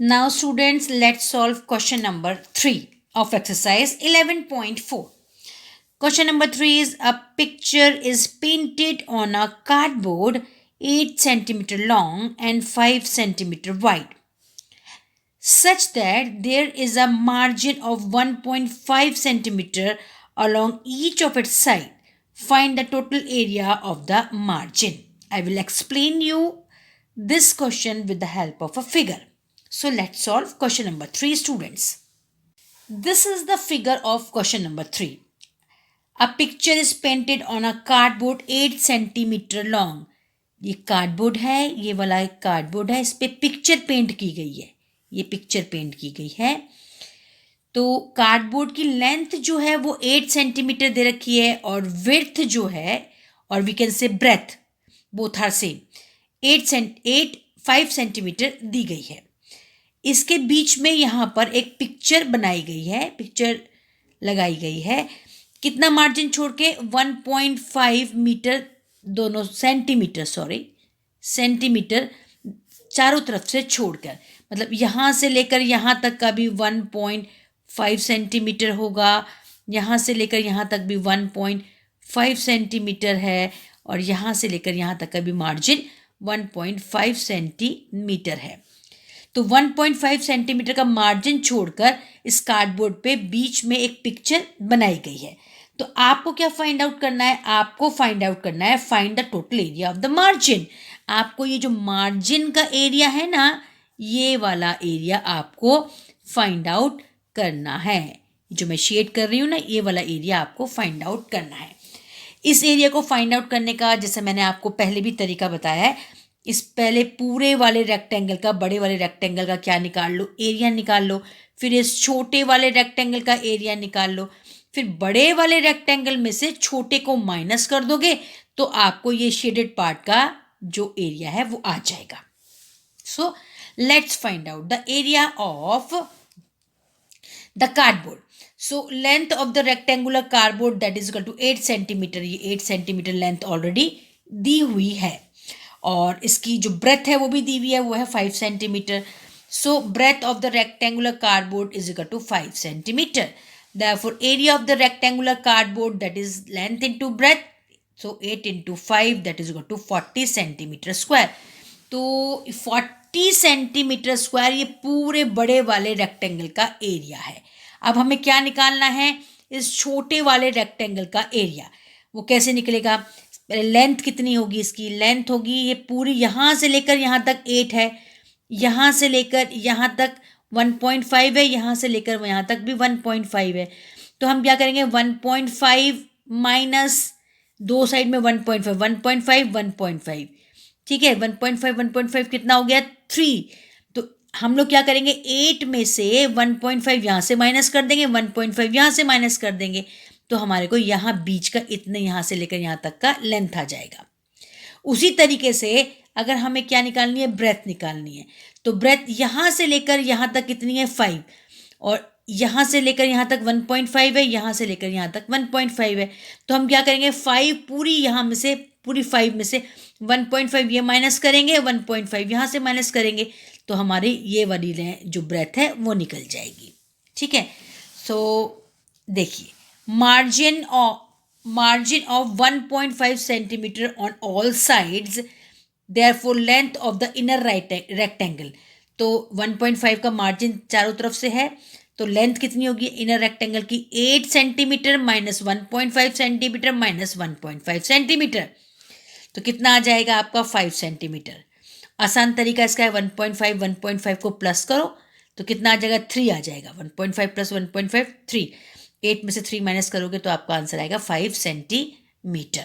Now, students, let's solve question number 3 of exercise 11.4. Question number 3 is a picture is painted on a cardboard 8 centimeter long and 5 centimeter wide, such that there is a margin of 1.5 centimeter along each of its side. Find the total area of the margin. I will explain you this question with the help of a figure. So let's solve question number 3, students. This is the figure of question number 3. A picture is painted on a cardboard 8 centimeter long. ये cardboard है, ये वाला एक cardboard है, इस पे picture paint की गई है. ये पिक्चर पेंट की गई है. तो कार्डबोर्ड की लेंथ जो है वो 8 सेंटीमीटर दे रखी है और विड्थ जो है और we can say breadth both are same 5 centimetre दी गई है. इसके बीच में यहाँ पर एक पिक्चर बनाई गई है, पिक्चर लगाई गई है. कितना मार्जिन छोड़ के 1.5 मीटर दोनों सेंटीमीटर चारों तरफ से छोड़कर, मतलब यहाँ से लेकर यहाँ तक का भी 1.5 सेंटीमीटर होगा, यहाँ से लेकर यहाँ तक भी 1.5 सेंटीमीटर है और यहाँ से लेकर यहाँ तक का भी मार्जिन 1.5 सेंटीमीटर है. तो 1.5 सेंटीमीटर का मार्जिन छोड़कर इस कार्डबोर्ड पे बीच में एक पिक्चर बनाई गई है. तो आपको क्या फाइंड आउट करना है? आपको फाइंड आउट करना है find the total area of the margin. आपको ये जो मार्जिन का एरिया है ना, ये वाला एरिया आपको फाइंड आउट करना है. जो मैं शेड कर रही हूँ ना, ये वाला एरिया आपको फाइंड आउट करना है. इस एरिया को फाइंड आउट करने का जैसे मैंने आपको पहले भी तरीका बताया है, इस पहले पूरे वाले रेक्टेंगल का, बड़े वाले रेक्टेंगल का क्या निकाल लो? एरिया निकाल लो. फिर इस छोटे वाले रेक्टेंगल का एरिया निकाल लो. फिर बड़े वाले रेक्टेंगल में से छोटे को माइनस कर दोगे तो आपको ये शेडेड पार्ट का जो एरिया है वो आ जाएगा. So let's find out the area of the cardboard. So length of the rectangular cardboard that is equal to 8 centimetre. ये 8 सेंटीमीटर लेंथ ऑलरेडी दी हुई है और इसकी जो ब्रेथ है वो भी दी हुई है, वो है 5 centimetre. So breadth of the rectangular cardboard is equal to 5 centimetre. Therefore, area of the rectangular cardboard, that is length into breadth, so 8 into 5, that is equal to 40 centimeter square. तो 40 centimetre square ये पूरे बड़े वाले rectangle का area है. अब हमें क्या निकालना है? इस छोटे वाले रेक्टेंगल का एरिया. वो कैसे निकलेगा? पहले लेंथ कितनी होगी? इसकी लेंथ होगी, ये पूरी यहाँ से लेकर यहाँ तक 8 है, यहाँ से लेकर यहाँ तक 1.5 है, यहाँ से लेकर यहाँ तक भी 1.5 है. तो हम क्या करेंगे? 1.5 माइनस दो साइड में 1.5 ठीक है. 1.5 कितना हो गया? 3. तो हम लोग क्या करेंगे? 8 में से 1.5 यहाँ से माइनस कर देंगे, 1.5 यहाँ से माइनस कर देंगे, तो हमारे को यहाँ बीच का इतने यहाँ से लेकर यहाँ तक का लेंथ आ जाएगा. उसी तरीके से अगर हमें क्या निकालनी है? ब्रेथ निकालनी है. तो ब्रेथ यहाँ से लेकर यहाँ तक कितनी है? 5. और यहाँ से लेकर यहाँ तक 1.5 है, यहाँ से लेकर यहाँ तक 1.5 है. तो हम क्या करेंगे? 5 पूरी यहाँ में से, पूरी 5 में से 1.5 ये माइनस करेंगे, 1.5 यहाँ से माइनस करेंगे, तो हमारी ये वाली जो ब्रेथ है वो निकल जाएगी. ठीक है. सो देखिए, margin of 1.5 centimeter on all sides, therefore length of the inner rectangle. तो 1.5 का मार्जिन चारों तरफ से है, तो लेंथ कितनी होगी इनर रेक्टेंगल की? 8 centimetre minus 1.5 centimetre minus 1.5 centimetre. तो कितना आ जाएगा आपका? 5 सेंटीमीटर. आसान तरीका इसका है 1.5 को प्लस करो तो कितना आ जाएगा? 3 आ जाएगा. 1.5 प्लस 1.5 3. 8 में से 3 माइनस करोगे तो आपका आंसर आएगा 5 सेंटीमीटर.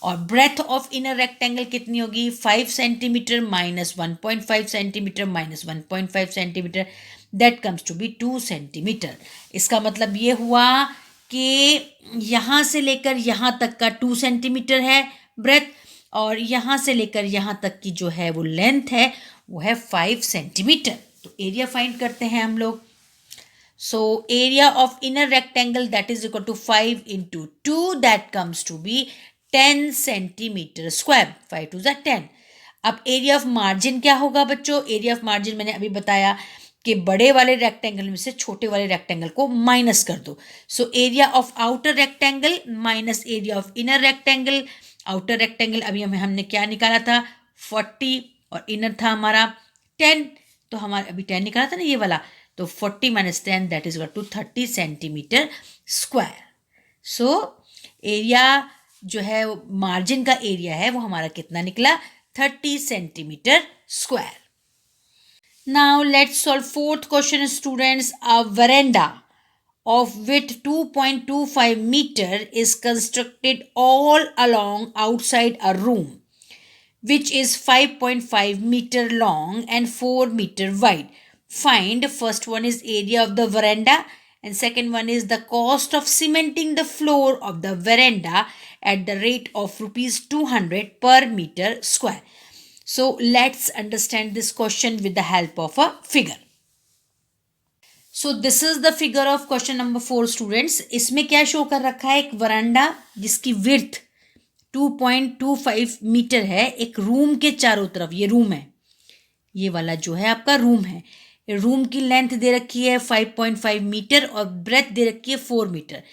और ब्रेथ ऑफ इनर रेक्टेंगल कितनी होगी? 5 centimetre minus 1.5 centimetre minus 1.5 centimetre, that comes to be 2 centimetre. इसका मतलब ये हुआ कि यहाँ से लेकर यहाँ तक का 2 सेंटीमीटर है ब्रेथ, और यहाँ से लेकर यहाँ तक की जो है वो लेंथ है वो है 5 सेंटीमीटर. तो एरिया फाइंड करते हैं हम लोग. So area of inner rectangle that is equal to 5 into 2, that comes to be 10 centimeter square. 5 to the 10. अब एरिया ऑफ मार्जिन क्या होगा बच्चों? एरिया ऑफ मार्जिन मैंने अभी बताया कि बड़े वाले रेक्टेंगल में से छोटे वाले रेक्टेंगल को माइनस कर दो. So area of outer rectangle minus area of inner rectangle. Outer rectangle अभी हमने क्या निकाला था? 40 और इनर था हमारा 10. तो हमारा अभी 10 निकाला था ना ये वाला. तो 40 minus 10 that is equal to 30 centimetre square. So area जो है मार्जिन का एरिया है वो हमारा कितना निकला? 30 centimetre square. Now let's solve fourth question, students. A veranda of width 2.25 meter is constructed all along outside a room which is 5.5 meter long and 4 meter wide. Find first one is area of the veranda and second one is the cost of cementing the floor of the veranda at the rate of rupees 200 per meter square. So let's understand this question with the help of a figure. So this is the figure of question number 4 students. इसमें क्या show कर रखा है? एक वरांडा जिसकी width 2.25 metre है, एक room के चारों तरफ. ये रूम है, ये वाला जो है आपका रूम है. रूम की लेंथ दे रखी है 5.5 मीटर और ब्रेथ दे रखी है 4 मीटर.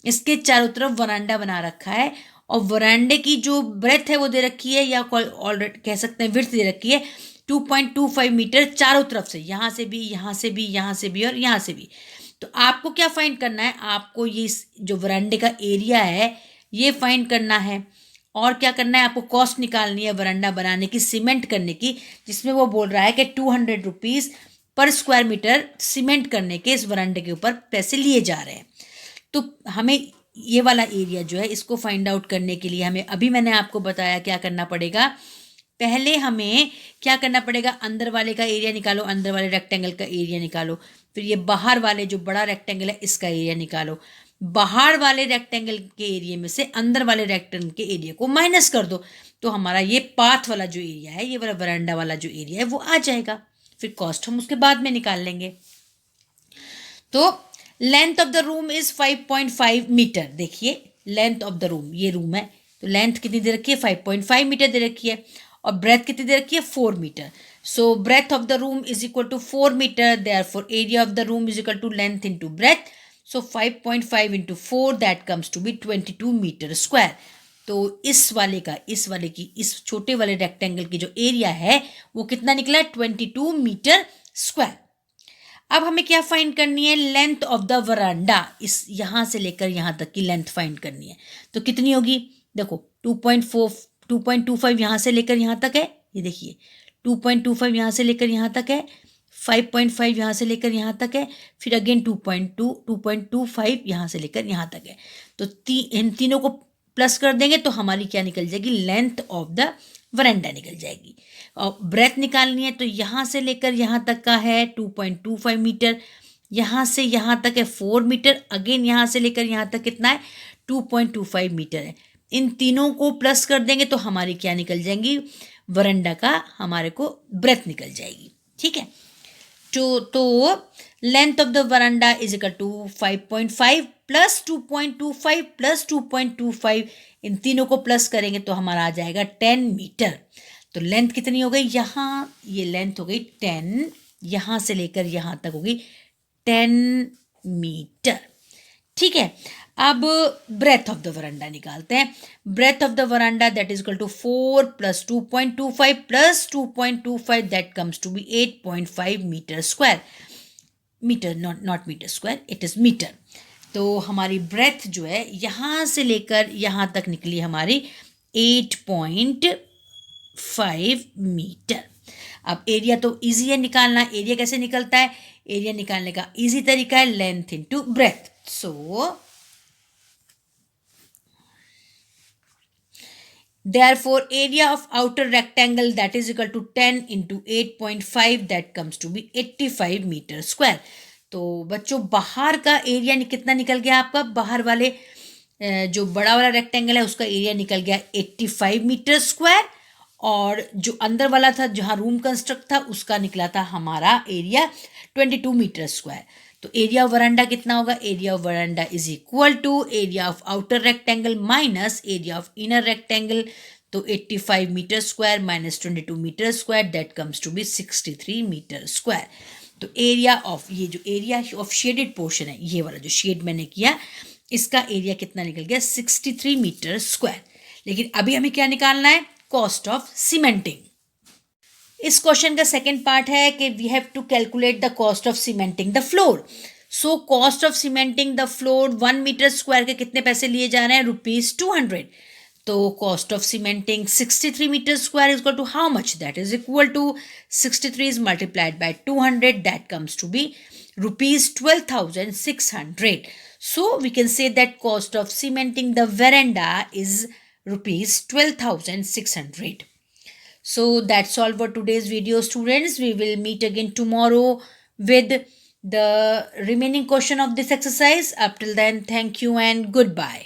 इसके चारों तरफ वरांडा बना रखा है और वरांडे की जो ब्रेथ है वो दे रखी है या ऑलरेडी कह सकते हैं विड्थ दे रखी है 2.25 मीटर चारों तरफ से, यहाँ से भी, यहाँ से भी, यहाँ से भी और यहाँ से भी. तो आपको क्या फाइंड करना है? आपको ये जो वरांडे का एरिया है ये फाइंड करना है. और क्या करना है? आपको कॉस्ट निकालनी है वरांडा बनाने की, सीमेंट करने की, जिसमें वो बोल रहा है कि 200 रुपीज़ पर स्क्वायर मीटर सीमेंट करने के इस वरांडे के ऊपर पैसे लिए जा रहे हैं. तो हमें ये वाला एरिया जो है इसको फाइंड आउट करने के लिए हमें अभी मैंने आपको बताया क्या करना पड़ेगा. पहले हमें क्या करना पड़ेगा? अंदर वाले का एरिया निकालो, अंदर वाले रेक्टेंगल का एरिया निकालो. फिर ये बाहर वाले जो बड़ा रेक्टेंगल है इसका एरिया निकालो. बाहर वाले रेक्टेंगल के एरिया में से अंदर वाले रेक्टेंगल के एरिया को माइनस कर दो. तो हमारा ये पाथ वाला जो एरिया है, ये वाला वरांडा वाला जो एरिया है वो आ जाएगा. फिर कॉस्ट हम उसके बाद में निकाल लेंगे. तो length of the room is 5.5 metre. देखिए लेंथ ऑफ द रूम, ये रूम है तो लेंथ कितनी दे रखी है? 5.5 मीटर दे रखी है और ब्रेथ कितनी दे रखी है? 4 metre. So breadth of the room is equal to 4 metre. Therefore area of the room is equal to length into breadth. So 5.5 into 4 that comes to be 22 metre square. तो इस वाले की इस छोटे वाले रेक्टेंगल की जो एरिया है वो कितना निकला? 22 मीटर स्क्वायर. अब हमें क्या फाइंड करनी है? लेंथ ऑफ द वरांडा. इस यहाँ से लेकर यहाँ तक की लेंथ फाइंड करनी है. तो कितनी होगी? देखो 2.25 यहाँ से लेकर यहाँ तक है. ये देखिए 2.25 यहाँ से लेकर यहाँ तक है, 5.5 यहाँ से लेकर यहाँ तक है, फिर अगेन 2.25 यहाँ से लेकर यहाँ तक है. तो इन तीनों को प्लस कर देंगे तो हमारी क्या निकल जाएगी? लेंथ ऑफ द वरांडा निकल जाएगी. और ब्रेथ निकालनी है तो यहाँ से लेकर यहाँ तक का है 2.25 मीटर, यहाँ से यहाँ तक है 4 मीटर, अगेन यहाँ से लेकर यहाँ तक कितना है? 2.25 मीटर है. इन तीनों को प्लस कर देंगे तो हमारी क्या निकल जाएंगी? वरांडा का हमारे को ब्रेथ निकल जाएगी. ठीक है. तो length of the veranda is equal to 5.5 plus 2.25 plus 2.25. इन तीनों को प्लस करेंगे तो हमारा आ जाएगा 10 मीटर. तो लेंथ कितनी हो गई? यहाँ ये लेंथ हो गई 10, यहाँ से लेकर यहाँ तक होगी 10 मीटर. ठीक है. अब ब्रेथ ऑफ द वरांडा निकालते हैं. Breadth of the veranda that is equal to 4 plus 2.25 plus 2.25 that comes to be 8.5 metre square. Metre, not metre square, it is metre. तो हमारी ब्रेथ जो है यहाँ से लेकर यहाँ तक निकली हमारी 8.5 मीटर. अब एरिया तो इजी है निकालना. एरिया कैसे निकलता है? एरिया निकालने का इजी तरीका है length into breadth. So therefore area of outer rectangle that is equal to 10 into 8.5 that comes to be 85 meter square. तो बच्चों बाहर का एरिया कितना निकल गया आपका? बाहर वाले जो बड़ा वाला रेक्टेंगल है उसका एरिया निकल गया 85 मीटर स्क्वायर और जो अंदर वाला था जहाँ रूम कंस्ट्रक्ट था उसका निकला था हमारा एरिया 22 मीटर स्क्वायर. तो एरिया ऑफ वरांडा कितना होगा? Area of veranda is equal to area of outer rectangle minus area of inner rectangle. तो 85 metre square minus 22 metre square that comes to be 63 metre square. तो area of ये जो area of shaded portion है, ये वाला जो shade मैंने किया, इसका एरिया कितना निकल गया 63 मीटर स्क्वायर. लेकिन अभी हमें क्या निकालना है, कॉस्ट ऑफ सीमेंटिंग. इस क्वेश्चन का सेकंड पार्ट है कि we have to calculate the cost of cementing the floor. So cost of cementing the floor 1 metre square के कितने पैसे लिए जा रहे हैं, ₹200. तो cost of cementing 63 metre square is equal to how much, that is equal to 63 is multiplied by 200, that comes to be ₹12,600. So we can say that cost of cementing the veranda is ₹12,600. So that's all for today's video, students. We will meet again tomorrow with the remaining question of this exercise. Up till then, thank you and goodbye.